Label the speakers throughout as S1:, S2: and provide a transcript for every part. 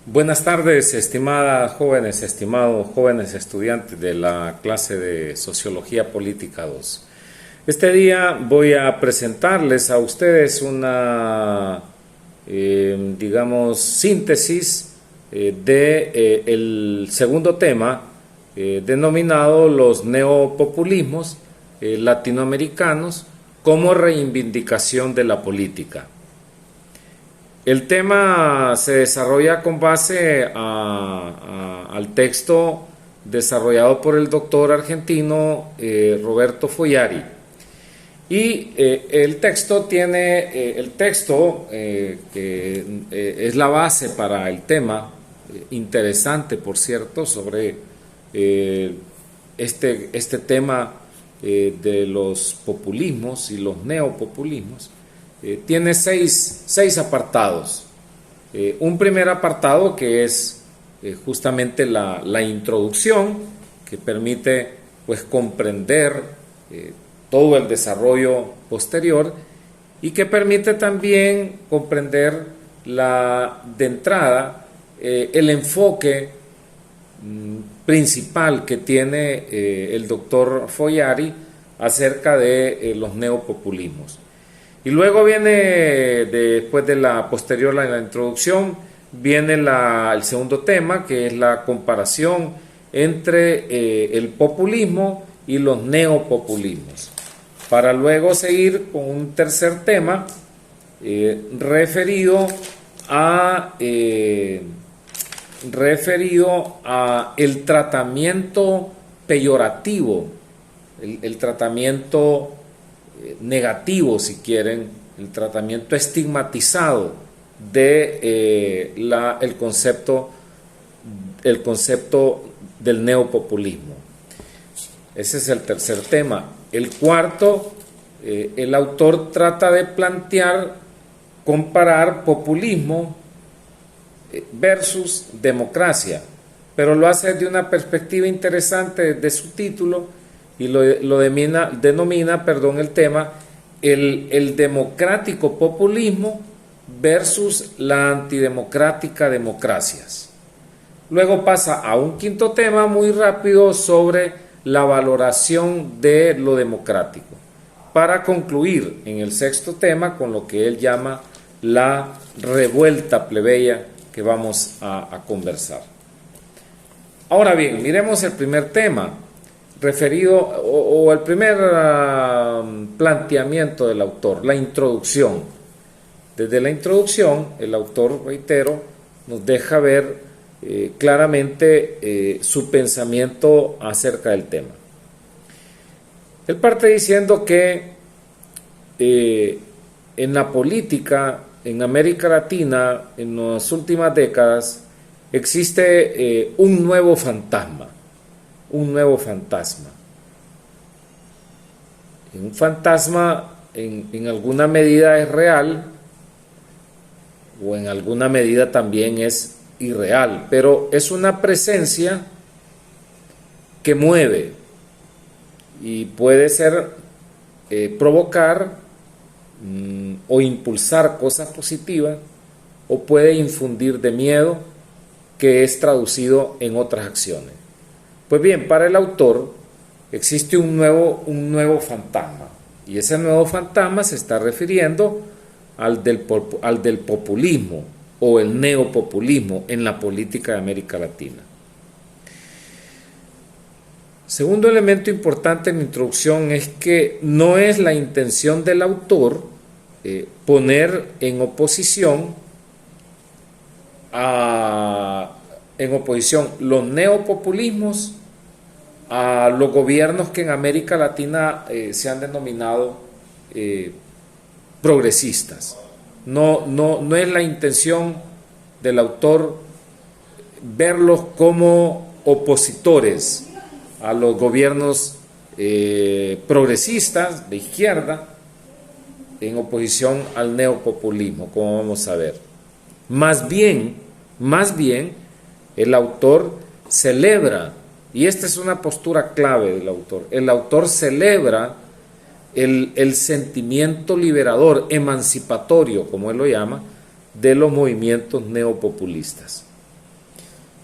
S1: Buenas tardes, estimadas jóvenes, estimados jóvenes estudiantes de la clase de Sociología Política 2. Este día voy a presentarles a ustedes una, síntesis del segundo tema denominado los neopopulismos latinoamericanos como reivindicación de la política. El tema se desarrolla con base al texto desarrollado por el doctor argentino Roberto Fogliari. Y el texto que es la base para el tema, interesante por cierto, sobre este tema de los populismos y los neopopulismos. Tiene seis apartados. Un primer apartado que es justamente la introducción, que permite pues comprender todo el desarrollo posterior y que permite también comprender de entrada el enfoque principal que tiene el doctor Fogliari acerca de los neopopulismos. Y luego viene, después de la posterior a la introducción, viene el segundo tema, que es la comparación entre el populismo y los neopopulismos. Para luego seguir con un tercer tema referido a el tratamiento peyorativo, el tratamiento negativo, si quieren, el tratamiento estigmatizado de el concepto del neopopulismo. Ese es el tercer tema. El cuarto, el autor trata de comparar populismo versus democracia, pero lo hace desde una perspectiva interesante de su título, y lo denomina el tema el democrático populismo versus la antidemocrática democracias. Luego pasa a un quinto tema muy rápido sobre la valoración de lo democrático, para concluir en el sexto tema con lo que él llama la revuelta plebeya, que vamos a conversar. Ahora bien, miremos el primer tema referido o el primer planteamiento del autor, la introducción. Desde la introducción, el autor, reitero, nos deja ver claramente su pensamiento acerca del tema. Él parte diciendo que en la política, en América Latina, en las últimas décadas, existe un nuevo fantasma. Un fantasma en alguna medida es real o en alguna medida también es irreal, pero es una presencia que mueve y puede ser provocar o impulsar cosas positivas, o puede infundir de miedo, que es traducido en otras acciones. Pues bien, para el autor existe un nuevo fantasma, y ese nuevo fantasma se está refiriendo al del populismo o el neopopulismo en la política de América Latina. Segundo elemento importante en la introducción es que no es la intención del autor poner en oposición los neopopulismos a los gobiernos que en América Latina se han denominado progresistas. No es la intención del autor verlos como opositores a los gobiernos progresistas de izquierda en oposición al neopopulismo, como vamos a ver. Más bien, el autor celebra, y esta es una postura clave del autor, el autor celebra el sentimiento liberador, emancipatorio, como él lo llama, de los movimientos neopopulistas.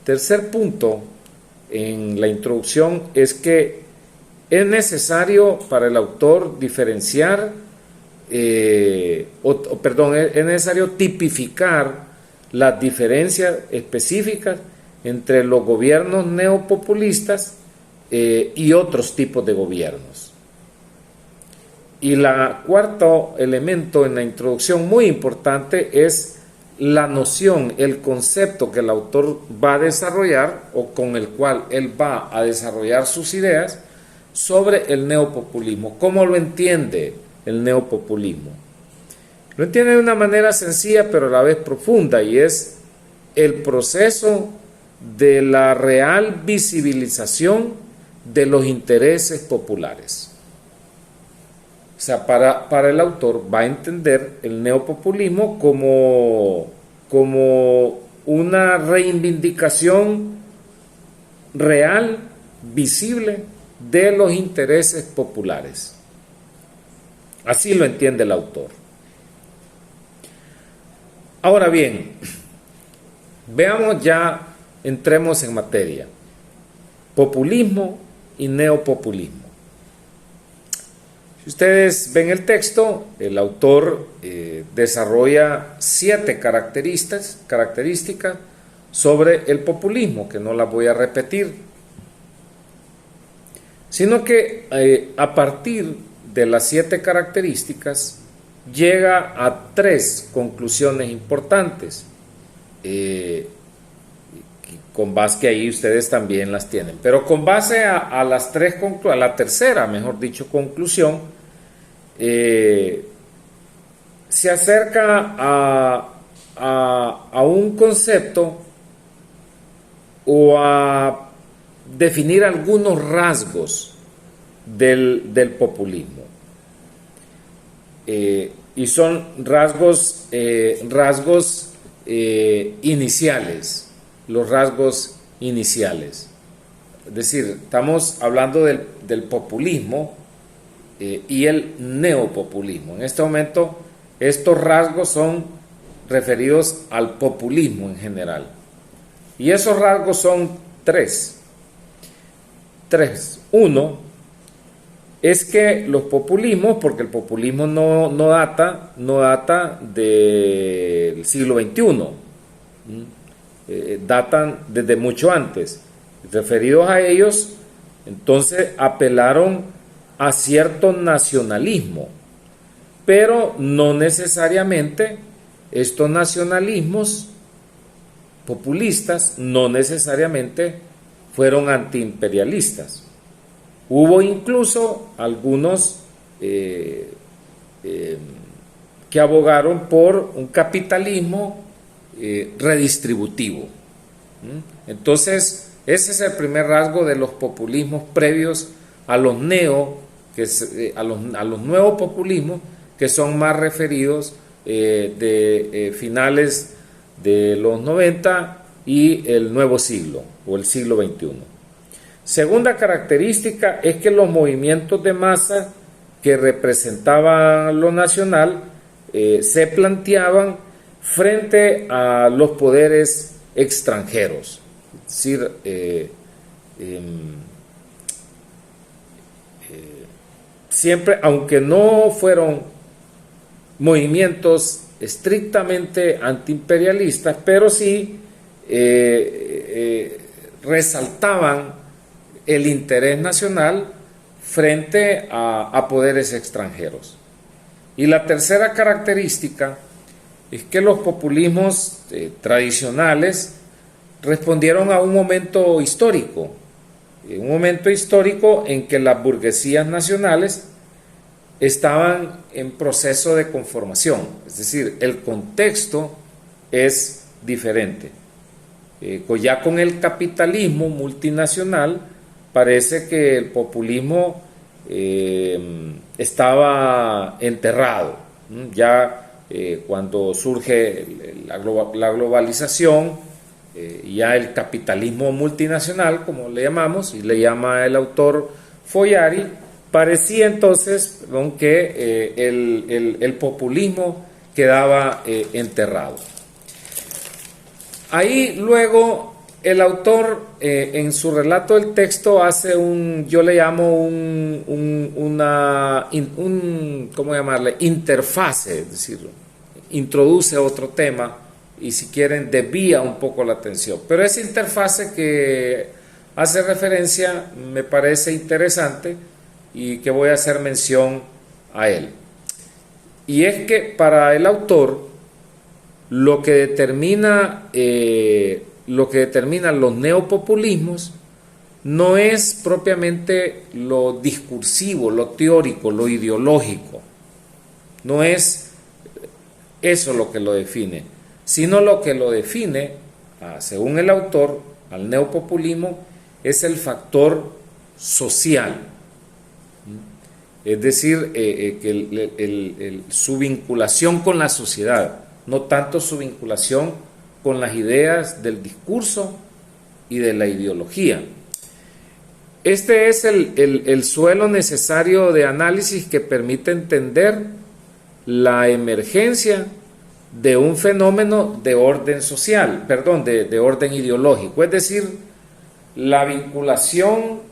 S1: tercer punto en la introducción es que es necesario para el autor diferenciar, es necesario tipificar las diferencias específicas entre los gobiernos neopopulistas y otros tipos de gobiernos. Y la cuarto elemento en la introducción muy importante es la noción, el concepto que el autor va a desarrollar o con el cual él va a desarrollar sus ideas sobre el neopopulismo. ¿Cómo lo entiende el neopopulismo? Lo entiende de una manera sencilla pero a la vez profunda, y es el proceso de la real visibilización de los intereses populares. O sea, para el autor va a entender el neopopulismo como una reivindicación real, visible, de los intereses populares. Así lo entiende el autor. Ahora bien, veamos ya, entremos en materia. Populismo y neopopulismo. Si ustedes ven el texto, el autor desarrolla 7 características sobre el populismo, que no las voy a repetir, sino que a partir de las 7 características llega a 3 conclusiones importantes, con base que ahí ustedes también las tienen, pero con base a las 3 a la tercera, mejor dicho, conclusión, se acerca a un concepto o a definir algunos rasgos del populismo, y son rasgos iniciales. Los rasgos iniciales, es decir, estamos hablando del populismo y el neopopulismo. En este momento estos rasgos son referidos al populismo en general, y esos rasgos son tres. Uno es que los populismos, porque el populismo no data del siglo XXI, datan desde mucho antes. Referidos a ellos, entonces apelaron a cierto nacionalismo, pero no necesariamente estos nacionalismos populistas no necesariamente fueron antiimperialistas. Hubo incluso algunos que abogaron por un capitalismo redistributivo. Entonces, ese es el primer rasgo de los populismos previos a los a los nuevos populismos, que son más referidos de finales de los 90 y el nuevo siglo o el siglo XXI. Segunda característica es que los movimientos de masa que representaban lo nacional se planteaban frente a los poderes extranjeros. Es decir, siempre, aunque no fueron movimientos estrictamente antiimperialistas, pero sí resaltaban el interés nacional frente a poderes extranjeros. Y la tercera característica es que los populismos tradicionales respondieron a un momento histórico en que las burguesías nacionales estaban en proceso de conformación, es decir, el contexto es diferente. Ya con el capitalismo multinacional parece que el populismo estaba enterrado. Ya cuando surge la globalización, ya el capitalismo multinacional, como le llamamos, y le llama el autor Follari, parecía entonces que el populismo quedaba enterrado. Ahí luego el autor en su relato del texto hace yo le llamo ¿cómo llamarle? Interfase, es decir, introduce otro tema y si quieren desvía un poco la atención. Pero esa interfase que hace referencia me parece interesante y que voy a hacer mención a él. Y es que para el autor lo que determina los neopopulismos no es propiamente lo discursivo, lo teórico, lo ideológico. No es eso lo que lo define, sino lo que lo define, según el autor, al neopopulismo, es el factor social. Es decir, que su vinculación con la sociedad, no tanto su vinculación con las ideas del discurso y de la ideología. Este es el suelo necesario de análisis que permite entender la emergencia de un fenómeno de orden social, de orden ideológico, es decir, la vinculación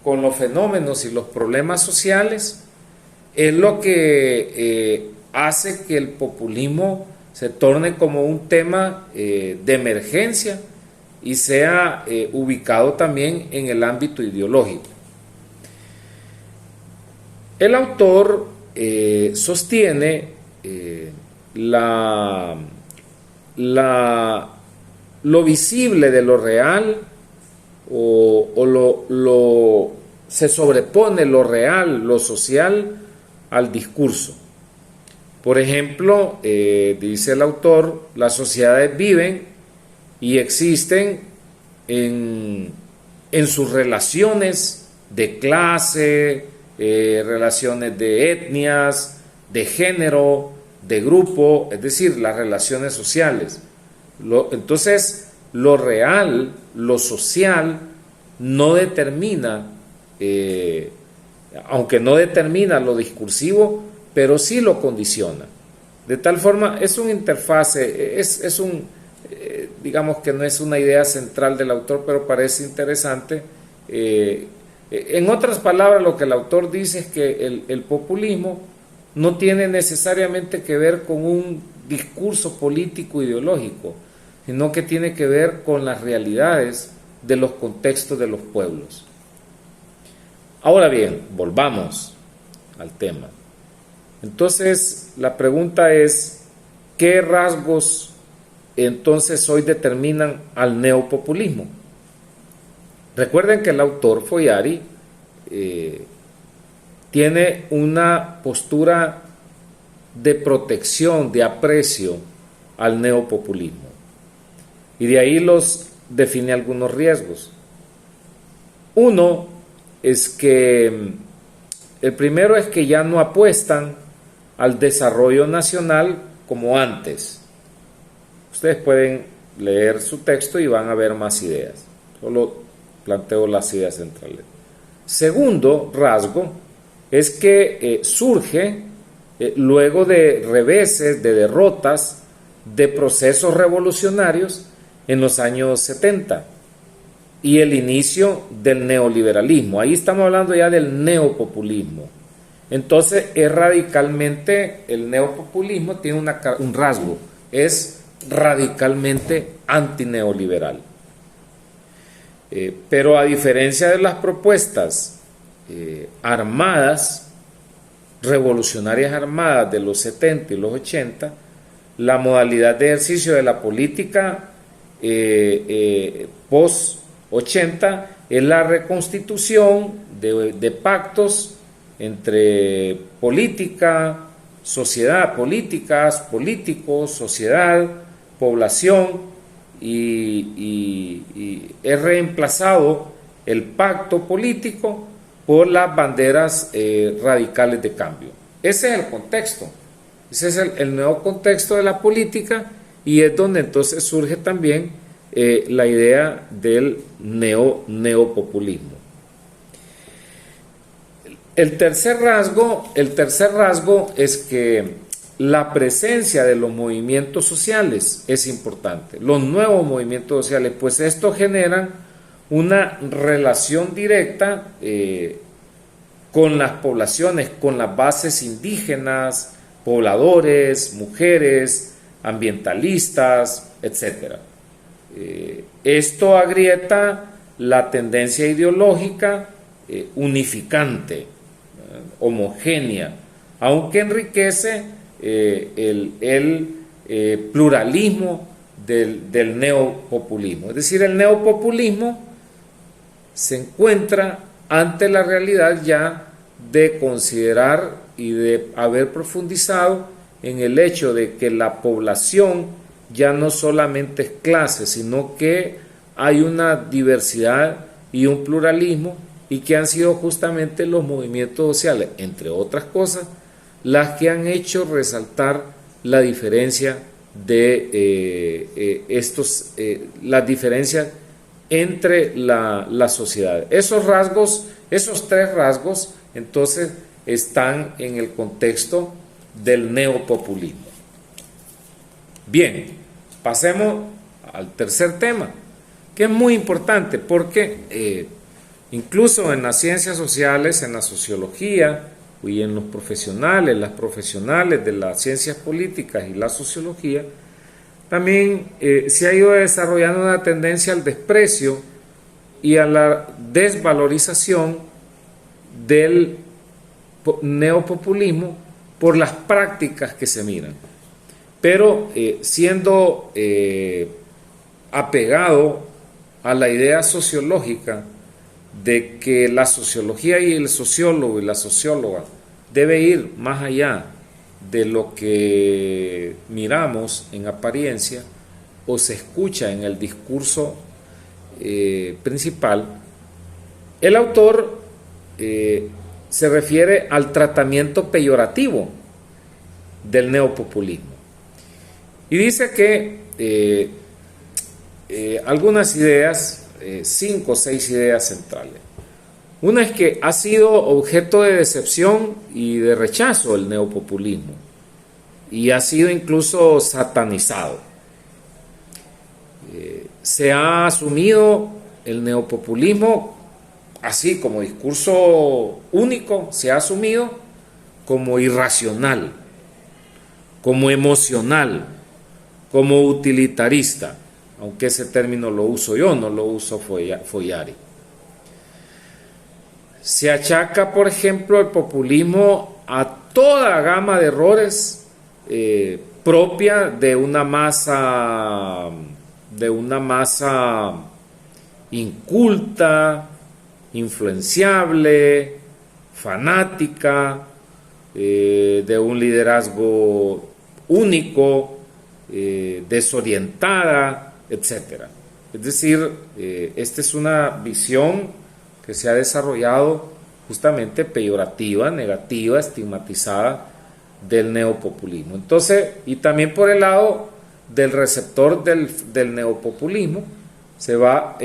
S1: con los fenómenos y los problemas sociales es lo que hace que el populismo se torne como un tema de emergencia y sea ubicado también en el ámbito ideológico. El autor sostiene lo visible de lo real se sobrepone lo real, lo social al discurso. Por ejemplo, dice el autor, las sociedades viven y existen en sus relaciones de clase, relaciones de etnias, de género, de grupo, es decir, las relaciones sociales. Entonces, lo real, lo social, no determina, aunque no determina lo discursivo, pero sí lo condiciona. De tal forma, es una interfase, digamos que no es una idea central del autor, pero parece interesante. En otras palabras, lo que el autor dice es que el populismo no tiene necesariamente que ver con un discurso político ideológico, sino que tiene que ver con las realidades de los contextos de los pueblos. Ahora bien, volvamos al tema. Entonces, la pregunta es, ¿qué rasgos entonces hoy determinan al neopopulismo? Recuerden que el autor Follari tiene una postura de protección, de aprecio al neopopulismo. Y de ahí los define algunos riesgos. Uno es que el primero es que ya no apuestan al desarrollo nacional como antes. Ustedes pueden leer su texto y van a ver más ideas. Solo planteo las ideas centrales. Segundo rasgo es que surge luego de reveses, de derrotas, de procesos revolucionarios en los años 70 y el inicio del neoliberalismo. Ahí estamos hablando ya del neopopulismo. Entonces es radicalmente, el neopopulismo tiene un rasgo, es radicalmente antineoliberal. Pero a diferencia de las propuestas armadas, revolucionarias armadas de los 70 y los 80, la modalidad de ejercicio de la política post-80 es la reconstitución de pactos entre política, sociedad, políticas, políticos, sociedad, población, y es reemplazado el pacto político por las banderas radicales de cambio. Ese es el contexto, ese es el nuevo contexto de la política, y es donde entonces surge también la idea del neopopulismo. El tercer rasgo es que la presencia de los movimientos sociales es importante, los nuevos movimientos sociales, pues estos generan una relación directa con las poblaciones, con las bases indígenas, pobladores, mujeres, ambientalistas, etc. Esto agrieta la tendencia ideológica unificante, homogénea, aunque enriquece el pluralismo del neopopulismo. Es decir, el neopopulismo se encuentra ante la realidad ya de considerar y de haber profundizado en el hecho de que la población ya no solamente es clase, sino que hay una diversidad y un pluralismo, y que han sido justamente los movimientos sociales, entre otras cosas, las que han hecho resaltar la diferencia de las diferencias entre la sociedad. Esos rasgos, esos tres rasgos, entonces están en el contexto del neopopulismo. Bien, pasemos al tercer tema, que es muy importante porque incluso en las ciencias sociales, en la sociología y en los profesionales, las profesionales de las ciencias políticas y la sociología, también se ha ido desarrollando una tendencia al desprecio y a la desvalorización del neopopulismo por las prácticas que se miran, pero siendo apegado a la idea sociológica de que la sociología y el sociólogo y la socióloga debe ir más allá de lo que miramos en apariencia o se escucha en el discurso principal, el autor se refiere al tratamiento peyorativo del neopopulismo y dice que algunas ideas, 5 o 6 ideas centrales. Una es que ha sido objeto de decepción y de rechazo el neopopulismo y ha sido incluso satanizado. Se ha asumido el neopopulismo así como discurso único, se ha asumido como irracional, como emocional, como utilitarista, aunque ese término lo uso yo, no lo uso Fogliari. Se achaca, por ejemplo, el populismo a toda gama de errores propia de una masa inculta, influenciable, fanática, de un liderazgo único, desorientada, etcétera. Es decir, esta es una visión que se ha desarrollado justamente peyorativa, negativa, estigmatizada del neopopulismo. Entonces, y también por el lado del receptor del neopopulismo, se va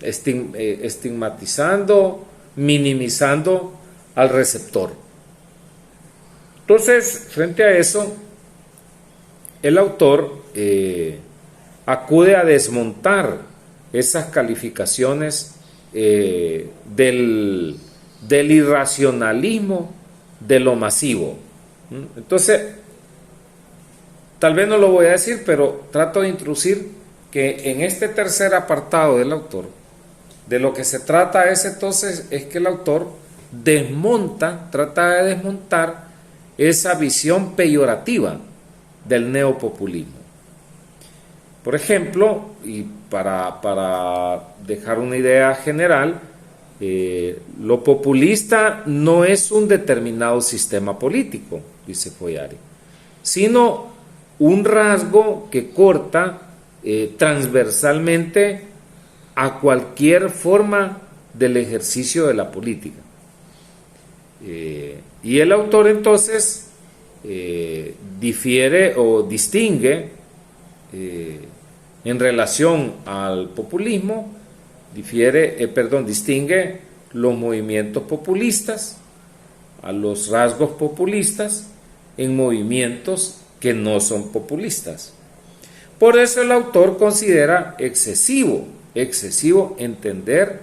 S1: estigmatizando, minimizando al receptor. Entonces, frente a eso, el autor acude a desmontar esas calificaciones del irracionalismo de lo masivo. Entonces, tal vez no lo voy a decir, pero trato de introducir que en este tercer apartado del autor, de lo que se trata es entonces, es que el autor trata de desmontar esa visión peyorativa del neopopulismo. Por ejemplo, y para dejar una idea general, lo populista no es un determinado sistema político, dice Fogliari, sino un rasgo que corta transversalmente a cualquier forma del ejercicio de la política. Y el autor entonces difiere o distingue en relación al populismo, distingue los movimientos populistas a los rasgos populistas en movimientos que no son populistas. Por eso el autor considera excesivo entender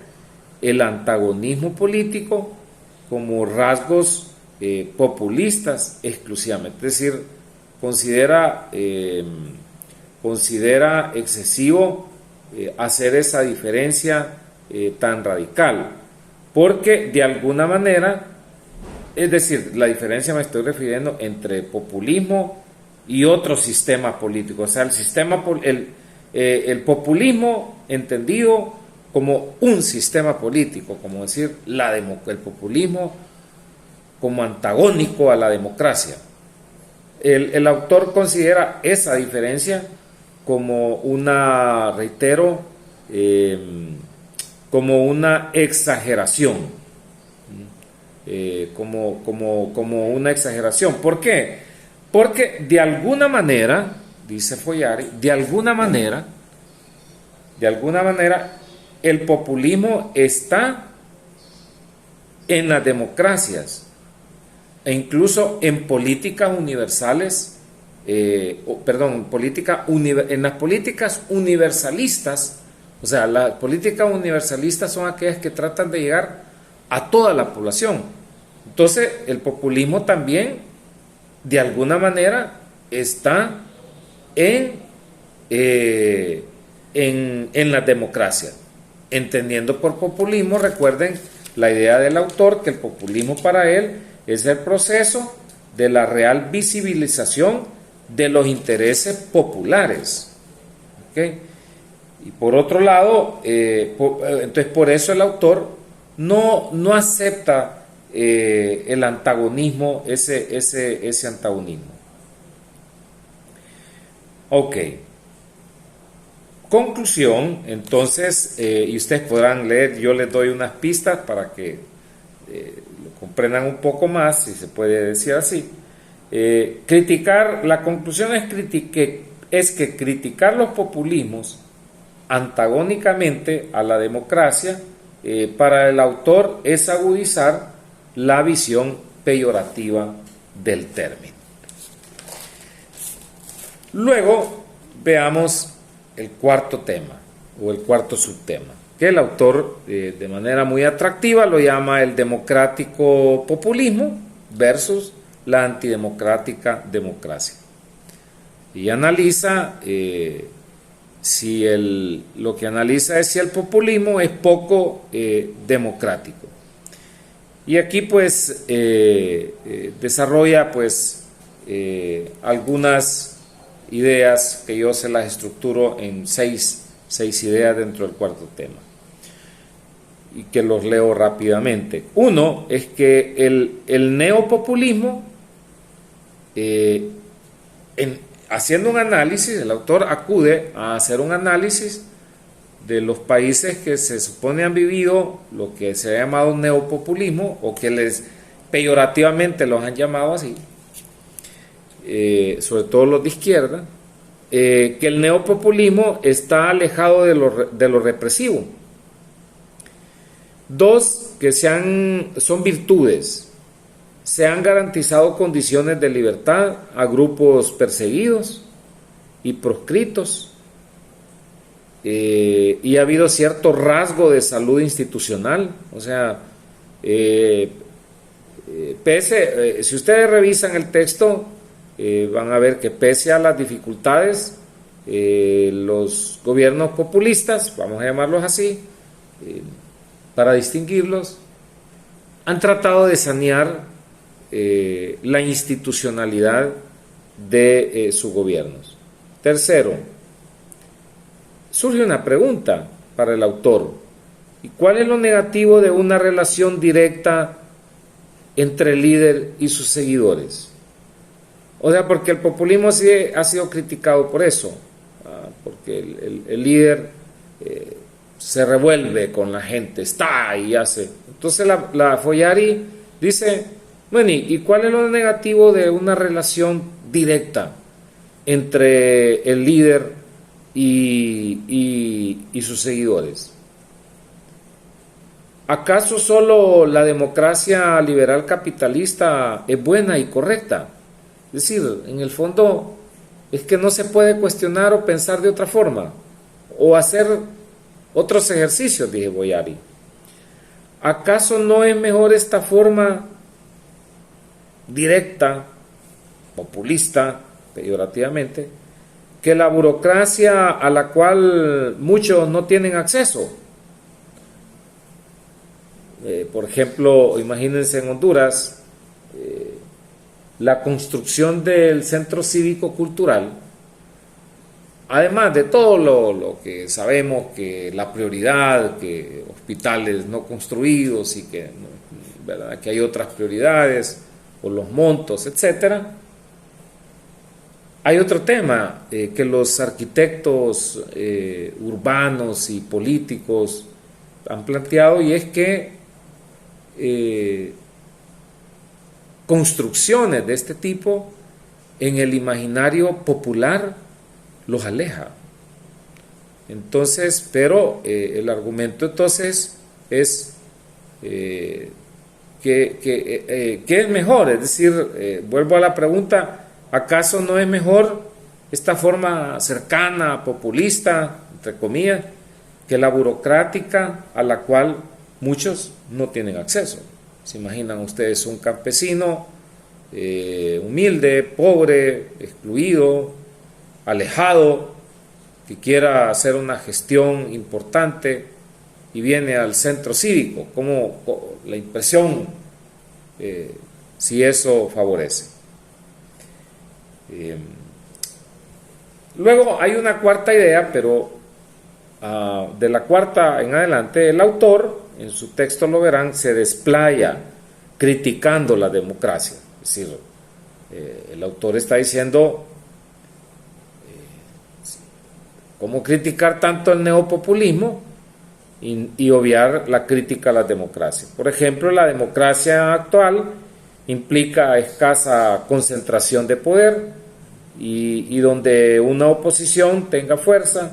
S1: el antagonismo político como rasgos populistas exclusivamente. Es decir, considera excesivo hacer esa diferencia tan radical, porque de alguna manera, es decir, la diferencia me estoy refiriendo entre populismo y otro sistema político, o sea, el populismo entendido como un sistema político, como decir el populismo como antagónico a la democracia. El autor considera esa diferencia como una, reitero, como una exageración, como una exageración. ¿Por qué? Porque de alguna manera, dice Follari, de alguna manera, el populismo está en las democracias e incluso en políticas universales, en las políticas universalistas. O sea, las políticas universalistas son aquellas que tratan de llegar a toda la población. Entonces, el populismo también, de alguna manera, está en la democracia. Entendiendo por populismo, recuerden la idea del autor, que el populismo para él es el proceso de la real visibilización de los intereses populares. ¿Okay? Y por otro lado, entonces por eso el autor no acepta el antagonismo, ese antagonismo. Ok. Conclusión, entonces, y ustedes podrán leer, yo les doy unas pistas para que lo comprendan un poco más, si se puede decir así. La conclusión es que criticar los populismos antagónicamente a la democracia, para el autor es agudizar la visión peyorativa del término. Luego veamos el cuarto tema o el cuarto subtema, que el autor de manera muy atractiva lo llama el democrático populismo versus la antidemocrática democracia, y analiza lo que analiza es si el populismo es poco democrático. Y aquí pues desarrolla pues algunas ideas que yo se las estructuro en seis ideas dentro del cuarto tema, y que los leo rápidamente. Uno es que el neopopulismo, haciendo un análisis, el autor acude a hacer un análisis de los países que se supone han vivido lo que se ha llamado neopopulismo, o que peyorativamente los han llamado así, sobre todo los de izquierda, que el neopopulismo está alejado de lo represivo. Dos, que son virtudes. Se han garantizado condiciones de libertad a grupos perseguidos y proscritos, y ha habido cierto rasgo de salud institucional. O sea, si ustedes revisan el texto, van a ver que pese a las dificultades, los gobiernos populistas, vamos a llamarlos así, para distinguirlos, han tratado de sanear la institucionalidad de sus gobiernos. Tercero, surge una pregunta para el autor: ¿y cuál es lo negativo de una relación directa entre el líder y sus seguidores? O sea, porque el populismo sí ha sido criticado por eso, porque el líder se revuelve con la gente, está y hace. Entonces la Follari dice, bueno, ¿y cuál es lo negativo de una relación directa entre el líder y sus seguidores? ¿Acaso solo la democracia liberal capitalista es buena y correcta? Es decir, en el fondo es que no se puede cuestionar o pensar de otra forma, o hacer otros ejercicios, dije Boyari. ¿Acaso no es mejor esta forma directa, populista, peyorativamente, que la burocracia a la cual muchos no tienen acceso? Por ejemplo, imagínense en Honduras, la construcción del centro cívico-cultural, además de todo lo que sabemos, que la prioridad, que hospitales no construidos y que, ¿verdad?, que hay otras prioridades, o los montos, etcétera. Hay otro tema que los arquitectos urbanos y políticos han planteado, y es que construcciones de este tipo en el imaginario popular los aleja. Entonces, pero el argumento entonces es ¿qué es mejor? Es decir, vuelvo a la pregunta, ¿acaso no es mejor esta forma cercana, populista, entre comillas, que la burocrática a la cual muchos no tienen acceso? ¿Se imaginan ustedes un campesino humilde, pobre, excluido, alejado, que quiera hacer una gestión importante y viene al centro cívico? ¿Cómo la impresión si eso favorece? Luego hay una cuarta idea, pero de la cuarta en adelante el autor, en su texto lo verán, se desplaya criticando la democracia. Es decir, el autor está diciendo cómo criticar tanto el neopopulismo y obviar la crítica a la democracia. Por ejemplo, la democracia actual implica escasa concentración de poder y donde una oposición tenga fuerza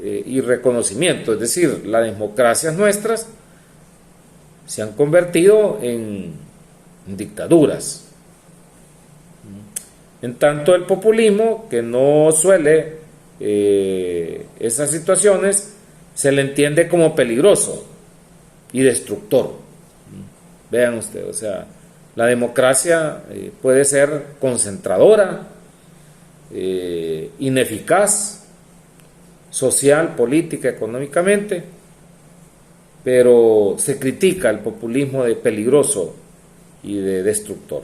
S1: y reconocimiento. Es decir, las democracias nuestras se han convertido en dictaduras. En tanto, el populismo, que no suele esas situaciones, se le entiende como peligroso y destructor. Vean ustedes, o sea, la democracia puede ser concentradora, ineficaz, social, política, económicamente, pero se critica el populismo de peligroso y de destructor.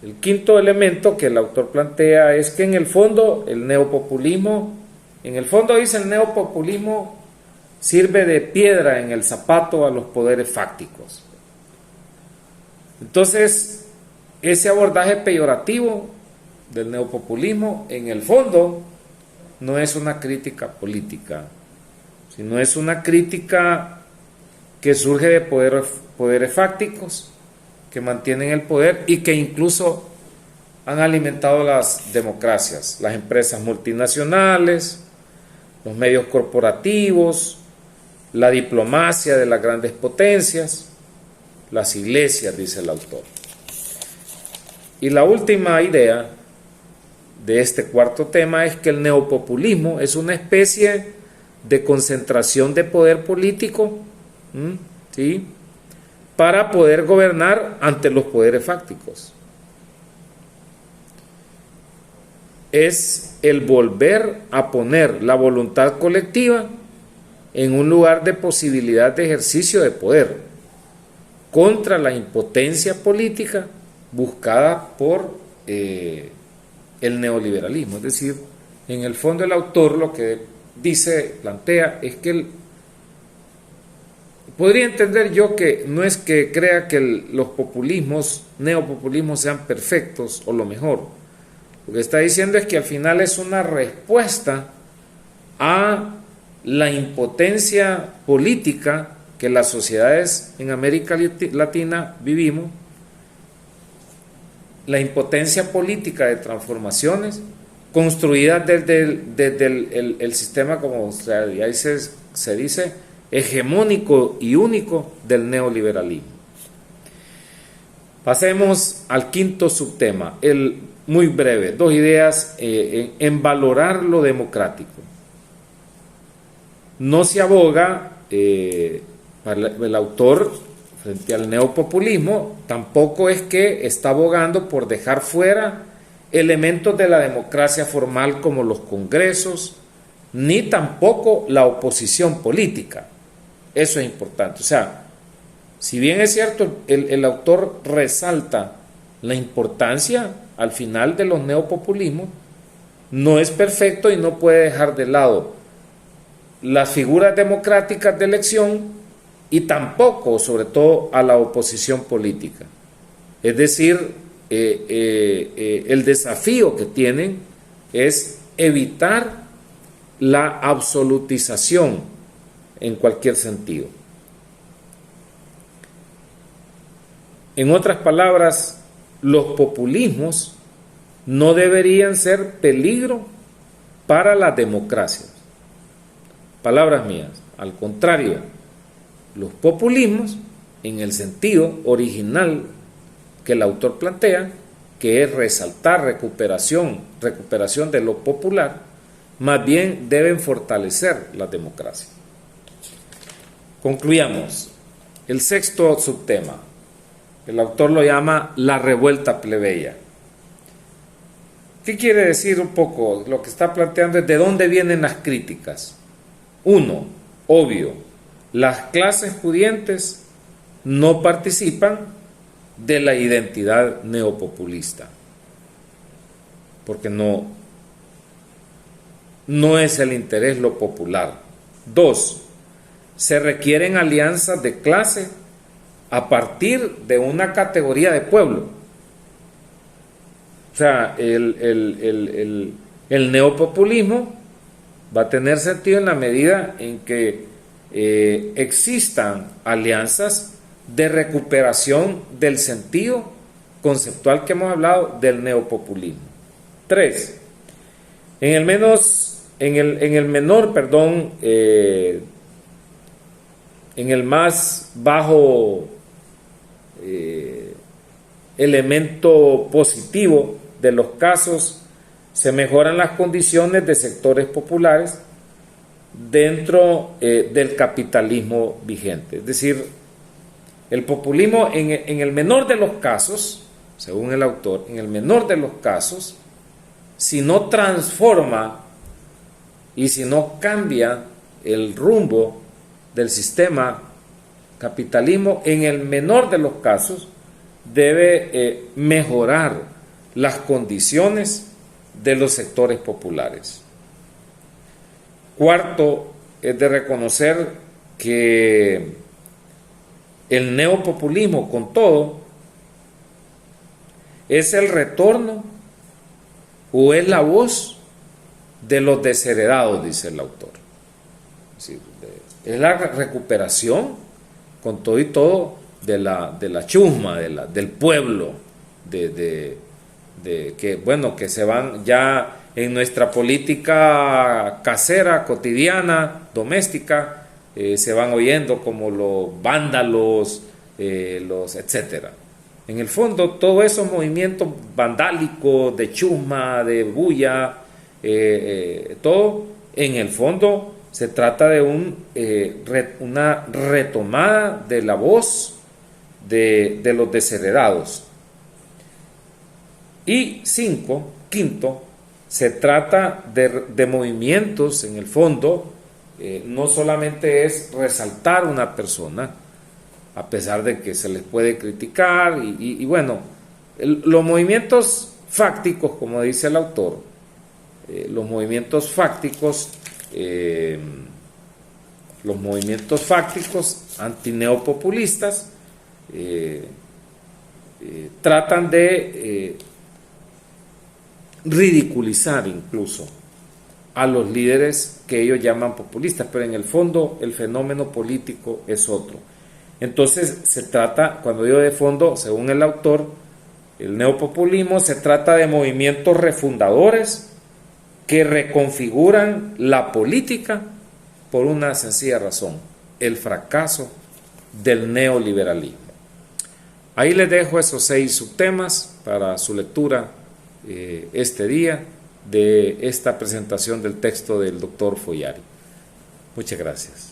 S1: El quinto elemento que el autor plantea es que en el fondo el neopopulismo, dice, el neopopulismo sirve de piedra en el zapato a los poderes fácticos. Entonces, ese abordaje peyorativo del neopopulismo, en el fondo, no es una crítica política, sino es una crítica que surge de poderes fácticos que mantienen el poder y que incluso han alimentado las democracias, las empresas multinacionales, los medios corporativos, la diplomacia de las grandes potencias, las iglesias, dice el autor. Y la última idea de este cuarto tema es que el neopopulismo es una especie de concentración de poder político, ¿sí?, para poder gobernar ante los poderes fácticos. Es el volver a poner la voluntad colectiva en un lugar de posibilidad de ejercicio de poder contra la impotencia política buscada por el neoliberalismo. Es decir, en el fondo el autor lo que plantea es que podría entender yo que no es que crea que los neopopulismos sean perfectos o lo mejor. Lo que está diciendo es que al final es una respuesta a la impotencia política que las sociedades en América Latina vivimos, la impotencia política de transformaciones construidas desde el sistema, como se dice, hegemónico y único del neoliberalismo. Pasemos al quinto subtema, muy breve, dos ideas en valorar lo democrático. No se aboga, el autor, frente al neopopulismo, tampoco es que está abogando por dejar fuera elementos de la democracia formal como los congresos, ni tampoco la oposición política. Eso es importante. O sea, si bien es cierto, el autor resalta la importancia al final de los neopopulismos, no es perfecto y no puede dejar de lado las figuras democráticas de elección y tampoco, sobre todo, a la oposición política. Es decir, el desafío que tienen es evitar la absolutización en cualquier sentido. En otras palabras, los populismos no deberían ser peligro para las democracias. Palabras mías. Al contrario, los populismos, en el sentido original que el autor plantea, que es resaltar recuperación de lo popular, más bien deben fortalecer la democracia. Concluyamos. El sexto subtema, el autor lo llama la revuelta plebeya. ¿Qué quiere decir un poco? Lo que está planteando es de dónde vienen las críticas. Uno, obvio, las clases pudientes no participan de la identidad neopopulista, porque no es el interés lo popular. Dos, se requieren alianzas de clase a partir de una categoría de pueblo. O sea, el neopopulismo va a tener sentido en la medida en que existan alianzas de recuperación del sentido conceptual que hemos hablado del neopopulismo. Tres, en el más bajo elemento positivo de los casos, se mejoran las condiciones de sectores populares dentro del capitalismo vigente. Es decir, el populismo en el menor de los casos, según el autor, en el menor de los casos, si no transforma y si no cambia el rumbo del sistema capitalismo, en el menor de los casos debe mejorar las condiciones de los sectores populares. Cuarto, es de reconocer que el neopopulismo, con todo, es el retorno o es la voz de los desheredados, dice el autor. Es la recuperación, con todo y todo, de la chusma, del pueblo, que se van ya en nuestra política casera, cotidiana, doméstica, se van oyendo como los vándalos, etcétera. En el fondo, todos esos movimientos vandálicos, de chusma, de bulla, todo, en el fondo se trata de una retomada de la voz de los desheredados. Y quinto, se trata de movimientos, en el fondo, no solamente es resaltar una persona, a pesar de que se les puede criticar, y bueno, los movimientos fácticos, como dice el autor, los movimientos fácticos antineopopulistas tratan de ridiculizar incluso a los líderes que ellos llaman populistas, pero en el fondo el fenómeno político es otro. Entonces se trata, cuando digo de fondo, según el autor, el neopopulismo se trata de movimientos refundadores que reconfiguran la política por una sencilla razón: el fracaso del neoliberalismo. Ahí les dejo esos 6 subtemas para su lectura este día de esta presentación del texto del doctor Follari. Muchas gracias.